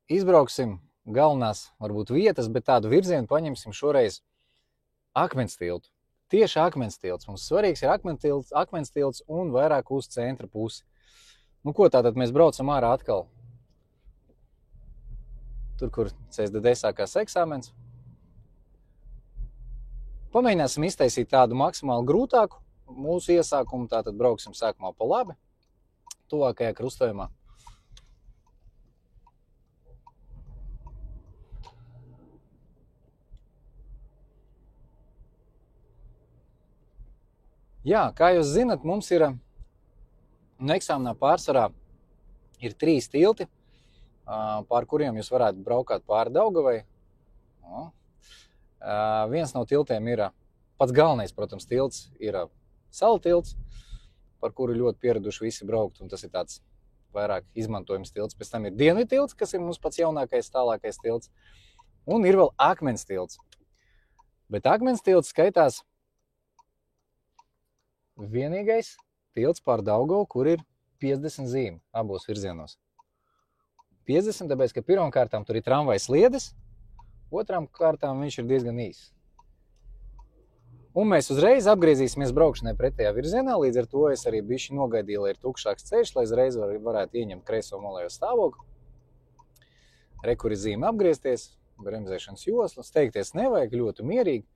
izbrauksim galvenās, varbūt vietas, bet tādu virzienu paņemsim šoreiz akmenstiltu. Tieši akmenstilts. Mums svarīgs ir akmenstilts un vairāk uz centra pusi. Nu ko, tātad mēs braucam ārā atkal. Tur, kur CSDD sākās eksāmens. Pamēģināsim iztaisīt tādu maksimāli grūtāku mūsu iesākumu, tātad brauksim sākumā pa labi, tuvākajā krustojumā. Jā, kā jūs zinat, mums ir eksāmenā pārsvarā ir 3 tilti, pār kuriem jūs varētu braukāt pāri Daugavai. Viens no tiltiem ir, pats galvenais, protams, tilts ir Salu tilts, par kuru ļoti pieraduši visi braukt, un tas ir tāds vairāk izmantojums tilts. Pēc tam ir Dienvidu tilts, kas ir mums pats jaunākais, tālākais tilts, un ir vēl Akmens tilts. Bet Akmens tilts skaitās vienīgais tilts pār Daugavu, kur ir 50 zīme abos virzienos. 50, tāpēc, ka pirmām kārtām tur ir tramvajas sliedes, otrām kārtām viņš ir diezgan īss. Un mēs uzreiz apgriezīsimies braukšanai pretējā virzienā, līdz ar to es arī bišķi nogaidīju, lai ir tukšāks ceļš, lai uzreiz varētu ieņemt kreiso molējo stāvokli. Re, kur ir zīme apgriezties, bremzēšanas joslas, steigties nevajag, ļoti mierīgi,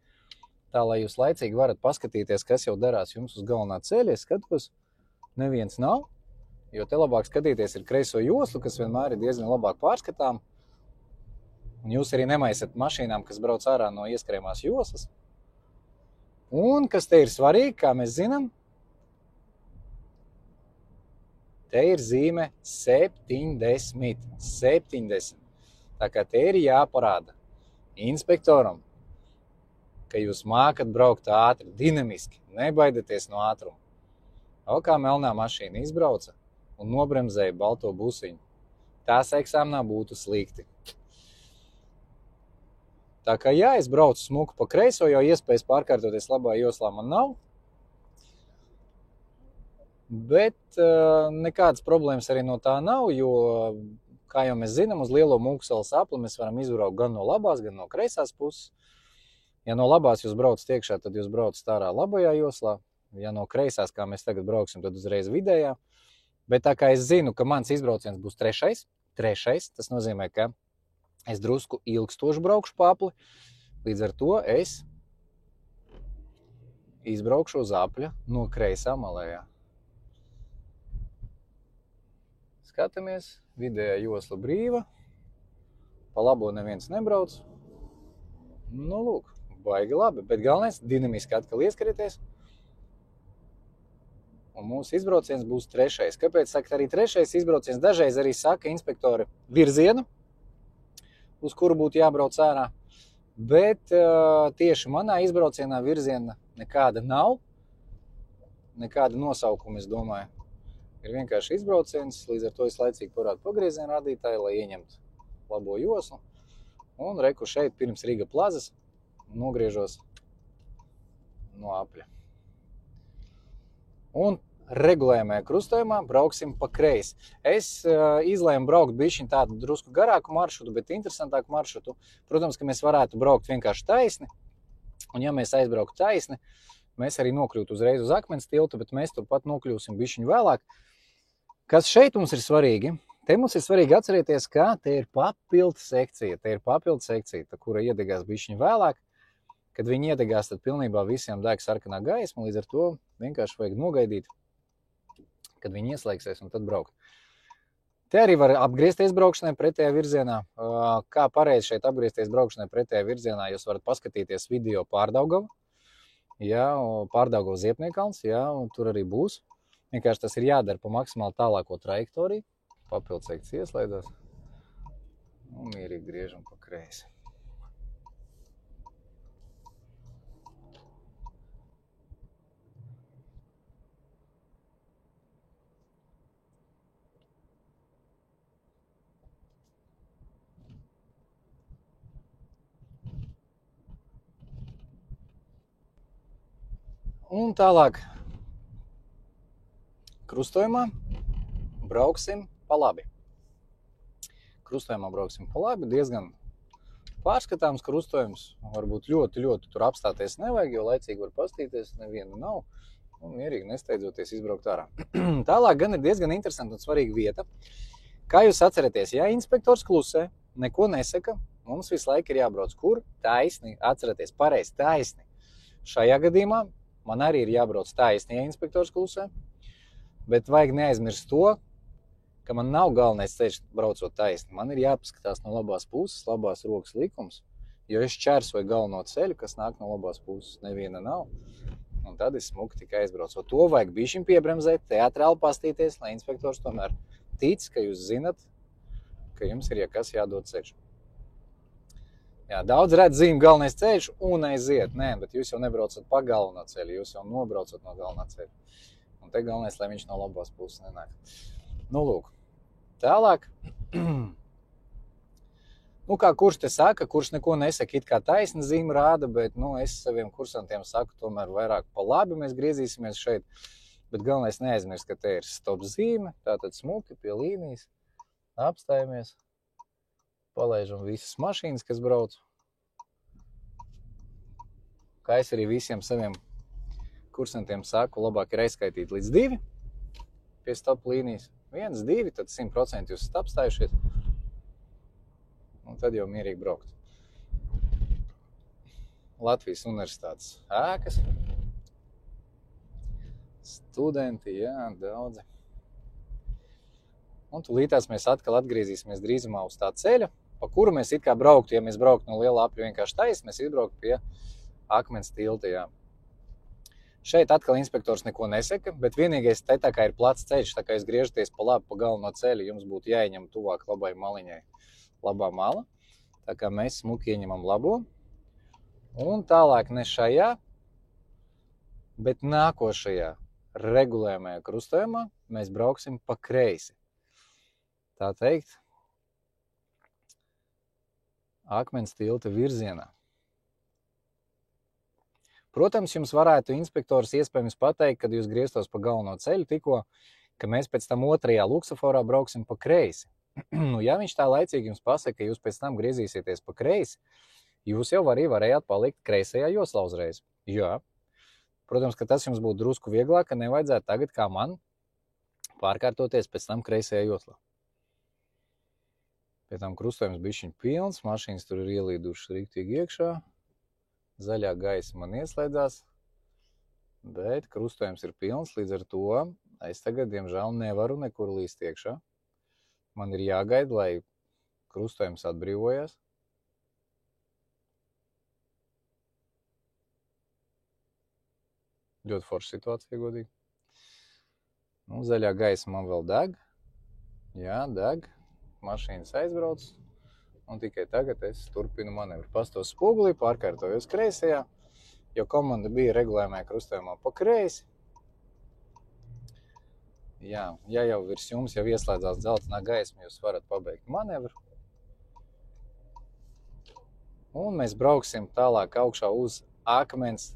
tā, lai jūs laicīgi varat paskatīties, kas jau darās jums uz galvenā ceļa. Es skatos, neviens nav, jo te labāk skatīties ir kreiso joslu, kas vienmēr ir diezgan labāk pārskatām. Un jūs arī nemaisat mašīnām, kas brauc ārā no ieskrējumās joslas. Un, kas te ir svarīgi, kā mēs zinām, te ir zīme 70. Tā kā te ir jāparāda inspektoram, ka jūs mākat braukt ātri, dinamiski, nebaidaties no ātruma. O, kā melnā mašīna izbrauca un nobremzēja balto busiņu. Tās eksāmenā būtu slikti. Tā kā jā, es braucu smuku pa kreiso, jo iespējas pārkārtoties labā joslā man nav. Bet nekādas problēmas arī no tā nav, jo, kā jau mēs zinām, uz lielo Mūksalas apli mēs varam izbraukt gan no labās, gan no kreisās puses. Ja no labās jūs braucat iekšā, tad jūs braucat ārā labajā joslā. Ja no kreisās, kā mēs tagad brauksim, tad uzreiz vidējā. Bet tā kā es zinu, ka mans izbrauciens būs trešais, tas nozīmē, ka es drusku ilgstoši braukšu pa apli, līdz ar to es izbraukšu uz apļa no kreisā malējā. Skatāmies, vidējā josla brīva, pa labo neviens nebrauc. Nu, lūk, baigi labi, bet galvenais dinamiski atkal ieskrieties. Un mūsu izbrauciens būs trešais. Kāpēc saka arī trešais izbrauciens? Dažreiz arī saka inspektori virzienu, uz kuru būtu jābrauc ārā. Bet tieši manā izbraucienā virziena nekāda nav. Nekāda nosaukuma, es domāju. Ir vienkārši izbrauciens, līdz ar to es laicīgi parādu pagriezienu rādītāju, lai ieņemtu labo joslu. Un reku šeit pirms Rīga plazas nogriežos no apļa. Un regulējumajā krustojumā brauksim pa kreisi. Es izlēmu braukt bišķiņ tādu drusku garāku maršrutu, bet interesantāku maršrutu. Protams, ka mēs varētu braukt vienkārši taisni. Un ja mēs aizbrauktu taisni, mēs arī nokļūtu uzreiz uz Akmens tiltu, bet mēs turpat nokļūsim bišķiņ vēlāk. Kas šeit mums ir svarīgi? Te mums ir svarīgi atcerēties, ka te ir papildu sekcija. Kura iedegās bišķiņ vēlāk. Kad viņi iedegās, tad pilnībā visiem deg sarkanā gaisma, līdz ar to vienkārši vajag nogaidīt, kad viņi ieslēgsies un tad braukt. Te arī var apgriezties braukšanai pretējā virzienā. Kā pareizi šeit apgriezties braukšanai pretējā virzienā, jūs varat paskatīties video Pārdaugavu. Jā, Pārdaugavu Ziepniekalns, jā, un tur arī būs. Vienkārši tas ir jādara pa maksimāli tālāko trajektoriju. Papildu sekcija ieslēdzās. Un mierīgi griežam pa kreisi. Un tālāk krustojumā brauksim pa labi. krustojumā brauksim pa labi, diezgan pārskatāms krustojums. Varbūt ļoti tur apstāties nevajag, jo laicīgi var pastīties, neviena nav. Un mierīgi nesteidzoties izbraukt ārā. Tālāk gan ir diezgan interesanta un svarīga vieta. Kā jūs atceraties, ja inspektors klusē, neko nesaka, mums visu laiku ir jābrauc kur? Taisni, atceraties, pareizi, taisni. Šajā gadījumā man arī ir jābrauc taisni, ja inspektors klusē, bet vajag neaizmirst to, ka man nav galvenais ceļš braucot taisni. Man ir jāpaskatās no labās puses, labās rokas likums, jo es čērsoju galveno ceļu, kas nāk no labās puses, neviena nav. Un tad es smuki tikai aizbraucu. To vajag bišķiņ piebremzēt, teatrāli pastīties, lai inspektors tomēr tic, ka jūs zinat, ka jums ir, ja kas, jādod ceļš. Jā, daudz redz zīmi galvenais ceļš un aiziet. Nē, bet jūs jau nebraucat pa galveno ceļu, jūs jau nobraucat no galvenā ceļa. Un te galvenais, lai viņš no labās puses nenāk. Nu, lūk. Tālāk. Nu, kā kurš te saka, kurš neko nesaka, it kā taisna zīme rāda, bet, es saviem kursantiem saku, tomēr vairāk pa labi mēs griezīsimies šeit. Bet galvenais neaizmirst, ka te ir stop zīme, tātad smuki pie līnijas, apstājamies, palaižam visas mašīnas, kas brauc. Kā es arī visiem saviem kursantiem saku, labāk ir aizskaitīt līdz 2 pie stop līnijas. 1, 2, tad 100% jūs esat apstājušies. Un tad jau mierīgi braukt. Latvijas universitātes ēkas. Studenti, jā, daudzi. Un tūlītās mēs atkal atgriezīsimies drīzumā uz tā ceļa, pa kuru mēs it kā brauktu. Ja mēs brauktu no Lielā Apļa vienkārši taisni, mēs izbrauktu pie Akmens tilta, jā. Šeit atkal inspektors neko nesaka, bet vienīgais te tā kā ir plats ceļš, tā kā jūs griežaties pa labi pa galveno ceļu, jums būtu jāieņem tuvāk labai maliņai. Labā mala, tā kā mēs smuki ieņemam labo, un tālāk ne šajā, bet nākošajā regulējumajā krustojumā mēs brauksim pa kreisi. Tā teikt, Akmens tilta virzienā. Protams, jums varētu inspektors iespējams pateikt, kad jūs grieztos pa galveno ceļu tikko, ka mēs pēc tam otrajā luksaforā brauksim pa kreisi. Ja viņš tā laicīgi jums pasaka, ka jūs pēc tam griezīsieties pa kreisi, jūs jau arī varējāt palikt kreisajā joslā uzreiz. Jā. Protams, ka tas jums būtu drusku vieglāk, ka nevajadzētu tagad, kā man, pārkārtoties pēc tam kreisajā joslā. Pēc tam krustojums bišķiņ pilns, mašīnas tur ir ielīdušas riktīgi iekšā, zaļā gaisa man ieslēdzās, bet krustojums ir pilns, līdz ar to es tagad, diemžēl, nevaru nekur līst iekšā. Man ir jāgaida, lai krustojums atbrīvojas. Ļoti forša situācija, godīgi. Nu, zaļā gaisa man vēl deg. Jā, deg. Mašīnas aizbrauc. Un tikai tagad es turpinu manevru. Pastos spogulī, pārkārtojos kreisajā, jo komanda bija regulējumā krustojumā pa kreisi. Jā, ja jau virs jums jau ieslēdzās dzeltenā gaisma, jūs varat pabeigt manevru. Un mēs brauksim tālāk augšā uz Akmens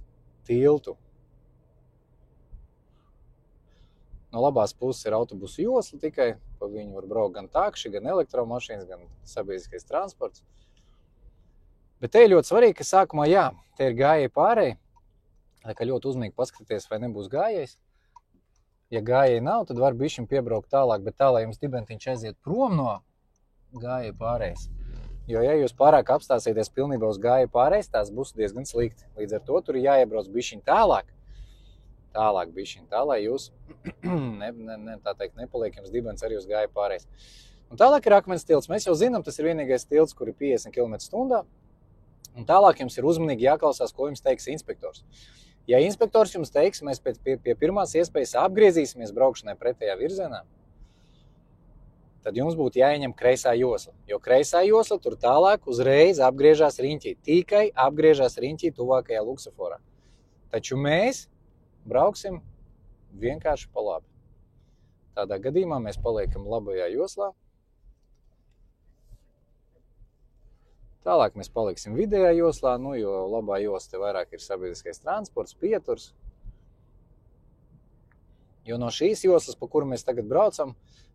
tiltu. No labās puses ir autobusu josla tikai, pa viņu var braukt gan takši, gan elektromašīnas, gan sabiedriskais transports. Bet te ir ļoti svarīgi, ka sākumā, jā, te ir gājēji pārēji, tā kā ļoti uzmanīgi paskatīties, vai nebūs gājējs. Ja gājēji nav, tad var bišķiņ piebraukt tālāk, bet tā, lai jums dibentiņš aiziet prom no gājēju pārējais. Jo, ja jūs pārāk apstāsieties pilnībā uz gājēju pārējais, tās būs diezgan slikti. Līdz ar to tur ir jāiebrauc bišķiņ tālāk bišķiņ tā, lai jūs tā teikt, nepaliek jums dibens arī uz gājēju pārējais. Un tālāk ir Akmens tilts. Mēs jau zinām, tas ir vienīgais tilts, kur ir 50 km/h. Un tālāk jums ir uzmanīgi jāklausās, ko jums teiks inspektors. Ja inspektors jums teiks, mēs pie pirmās iespējas apgriezīsimies braukšanai pretējā virzienā, tad jums būtu jāieņem kreisā josla. Jo kreisā josla tur tālāk uzreiz apgriežās riņķī. Tikai apgriežās riņķī tuvākajā luksaforā. Taču mēs brauksim vienkārši pa labi. Tādā gadījumā mēs paliekam labajā joslā. Tālāk mēs paliksim vidējā joslā, jo labā josla te vairāk ir sabiedriskais transports, pieturs. Jo no šīs joslas, pa kuru mēs tagad braucam,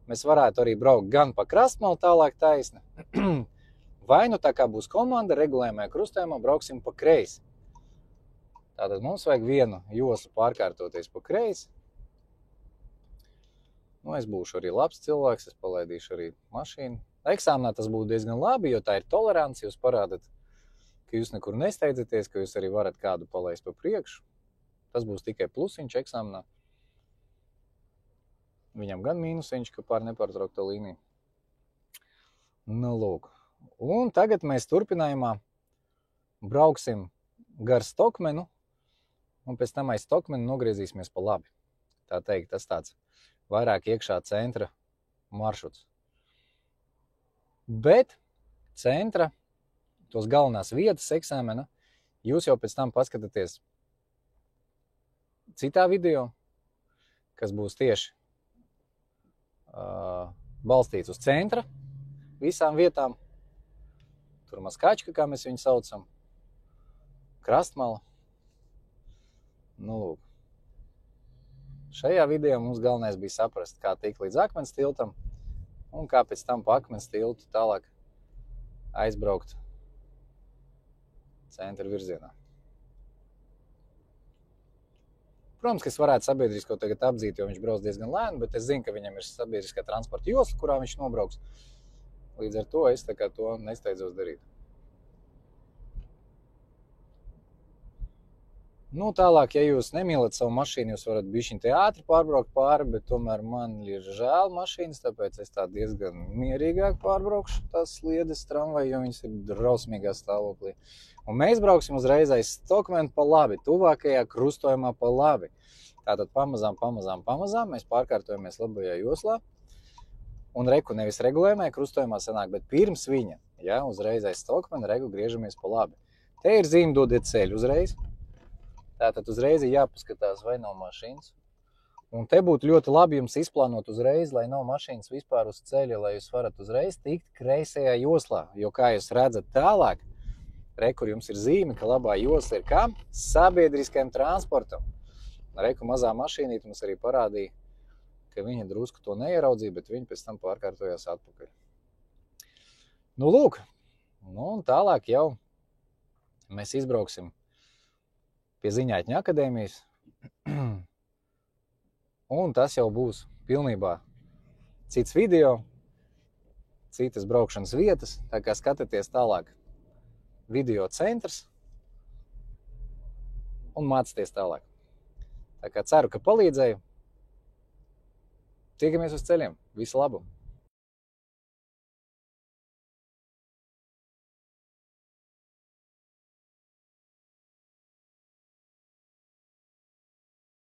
mēs varētu arī braukt gan pa krastmalu tālāk taisni, vai nu tā kā būs komanda, regulējumā krustojumā brauksim pa kreisi. Tātad mums vajag vienu joslu pārkārtoties pa kreisi. Nu, es būšu arī labs cilvēks, es palaidīšu arī mašīnu. Eksāmenā tas būtu diezgan labi, jo tā ir tolerants, jūs parādat, ka jūs nekur nesteidzaties, ka jūs arī varat kādu palaist pa priekšu. Tas būs tikai plusiņš eksāmenā. Viņam gan mīnusiņš, ka pār nepārtraukta līnija. Nu, lūk. Un tagad mēs turpinājumā brauksim gar Stokmenu, un pēc tam aiz Stokmenu nogriezīsimies pa labi. Tā teikt, tas tāds vairāk iekšā centra maršruts. Bet centra, tos galvenās vietas eksāmena, jūs jau pēc tam paskatāties citā video, kas būs tieši balstīts uz centra visām vietām. Tur Maskačka, kā mēs viņu saucam, Krastmala. Nu, lūk. Šajā video mums galvenais bija saprast, kā tikt līdz Akmens tiltam un kā pēc tam pa Akmens tiltu tālāk aizbraukt centra virzienā. Protams, ka es varētu sabiedrisko tagad apdzīt, jo viņš brauc diezgan lēni, bet es zinu, ka viņam ir sabiedriskā transporta josla, kurā viņš nobrauks. Līdz ar to es tā kā to nesteidzos darīt. Nu, tālāk, ja jūs nemīlat savu mašīnu, jūs varat bišķiņ te ātri pārbraukt pāri, bet tomēr man ir žēl mašīnas, tāpēc es tā diezgan mierīgāk pārbraukšu tās sliedes tramvaju, jo viņas ir drausmīgā stāvoklī. Un mēs brauksim uzreiz aiz Stokmenu pa labi, tuvākajā krustojumā pa labi. Tātad pamazām mēs pārkārtojamies labajā joslā. Un reku nevis regulējumā, krustojumā sanāk, bet pirms viņa, ja, uzreiz aiz Stokmenu, regu griežamies pa labi. Te ir zīme dodiet ceļu uzreiz. Tātad uzreiz ir jāpaskatās, vai nav mašīnas. Un te būtu ļoti labi jums izplānot uzreiz, lai nav mašīnas vispār uz ceļa, lai jūs varat uzreiz tikt kreisajā joslā. Jo, kā jūs redzat tālāk, rekur jums ir zīme, ka labā josla ir kā? Sabiedriskajam transportam. Reku mazā mašīnīte mums arī parādīja, ka viņa drusku to neieraudzīja, bet viņa pēc tam pārkārtojās atpakaļ. Nu, lūk. Nu, un tālāk jau mēs izbrauksim pie Ziņātņu akadēmijas, un tas jau būs pilnībā cits video, citas braukšanas vietas, tā kā skatieties tālāk video centrs un mācieties tālāk. Tā kā ceru, ka palīdzēju. Tiekamies uz ceļiem. Visu labu!